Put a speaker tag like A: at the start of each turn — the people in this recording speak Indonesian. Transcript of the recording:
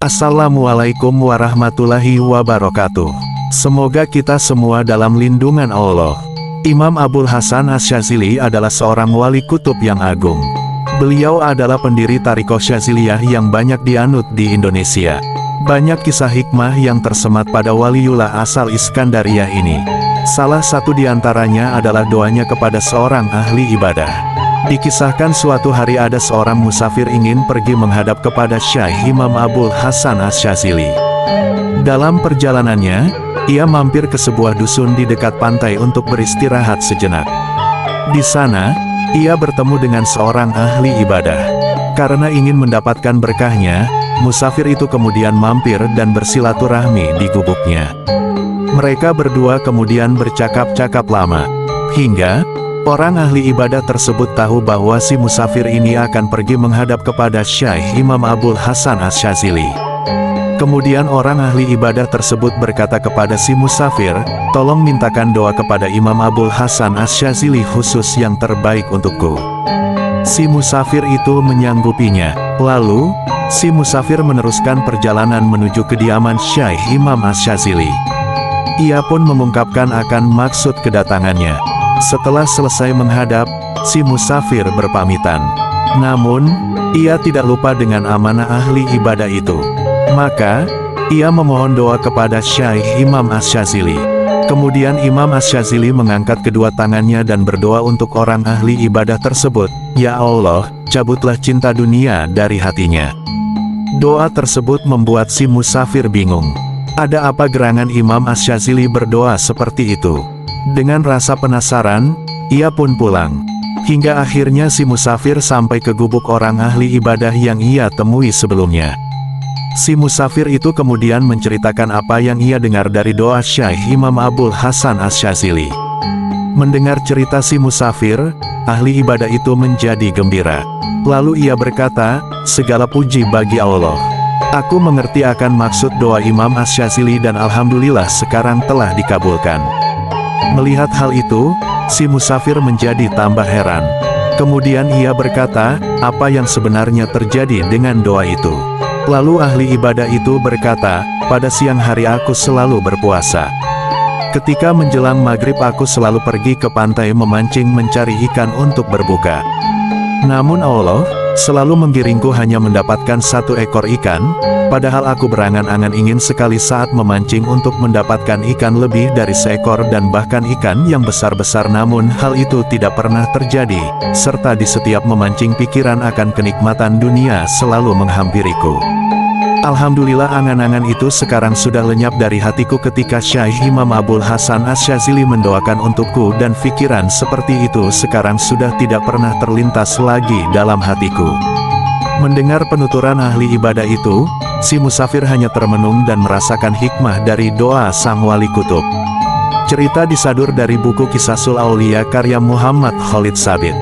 A: Assalamualaikum warahmatullahi wabarakatuh. Semoga kita semua dalam lindungan Allah. Imam Abul Hasan Asy-Syadzili adalah seorang wali kutub yang agung. Beliau adalah pendiri Tharikoh Syadziliyah yang banyak dianut di Indonesia. Banyak kisah hikmah yang tersemat pada waliullah asal Iskandariyah ini. Salah satu di antaranya adalah doanya kepada seorang ahli ibadah. Dikisahkan suatu hari ada seorang musafir ingin pergi menghadap kepada Syekh Imam Abul Hasan Asy-Syadzili. Dalam perjalanannya, ia mampir ke sebuah dusun di dekat pantai untuk beristirahat sejenak. Di sana, ia bertemu dengan seorang ahli ibadah. Karena ingin mendapatkan berkahnya, musafir itu kemudian mampir dan bersilaturahmi di gubuknya. Mereka berdua kemudian bercakap-cakap lama, hingga orang ahli ibadah tersebut tahu bahwa si musafir ini akan pergi menghadap kepada Syekh Imam Abul Hasan Asy-Syadzili. Kemudian orang ahli ibadah tersebut berkata kepada si musafir, "Tolong mintakan doa kepada Imam Abul Hasan Asy-Syadzili khusus yang terbaik untukku." Si musafir itu menyanggupinya. Lalu, si musafir meneruskan perjalanan menuju kediaman Syekh Imam Asy-Syadzili. Ia pun mengungkapkan akan maksud kedatangannya. Setelah selesai menghadap, si musafir berpamitan. Namun, ia tidak lupa dengan amanah ahli ibadah itu. Maka, ia memohon doa kepada Syekh Imam Asy-Syadzili. Kemudian Imam Asy-Syadzili mengangkat kedua tangannya dan berdoa untuk orang ahli ibadah tersebut. "Ya Allah, cabutlah cinta dunia dari hatinya." Doa tersebut membuat si musafir bingung. Ada apa gerangan Imam Asy-Syadzili berdoa seperti itu? Dengan rasa penasaran, ia pun pulang. Hingga akhirnya si musafir sampai ke gubuk orang ahli ibadah yang ia temui sebelumnya. Si musafir itu kemudian menceritakan apa yang ia dengar dari doa Syekh Imam Abul Hasan Asy-Syadzili. Mendengar cerita si musafir, ahli ibadah itu menjadi gembira. Lalu ia berkata, "Segala puji bagi Allah. Aku mengerti akan maksud doa Imam Asy-Syadzili dan alhamdulillah sekarang telah dikabulkan." Melihat hal itu, si musafir menjadi tambah heran. Kemudian ia berkata, "Apa yang sebenarnya terjadi dengan doa itu?" Lalu ahli ibadah itu berkata, "Pada siang hari aku selalu berpuasa. Ketika menjelang maghrib aku selalu pergi ke pantai memancing mencari ikan untuk berbuka. Namun Allah selalu menggiringku hanya mendapatkan satu ekor ikan, padahal aku berangan-angan ingin sekali saat memancing untuk mendapatkan ikan lebih dari seekor dan bahkan ikan yang besar-besar, namun hal itu tidak pernah terjadi, serta di setiap memancing pikiran akan kenikmatan dunia selalu menghampiriku. Alhamdulillah angan-angan itu sekarang sudah lenyap dari hatiku ketika Syekh Imam Abul Hasan Asy-Syadzili mendoakan untukku dan pikiran seperti itu sekarang sudah tidak pernah terlintas lagi dalam hatiku." Mendengar penuturan ahli ibadah itu, si musafir hanya termenung dan merasakan hikmah dari doa sang wali kutub. Cerita disadur dari buku Qisasul Aulia karya Muhammad Khalid Sabit.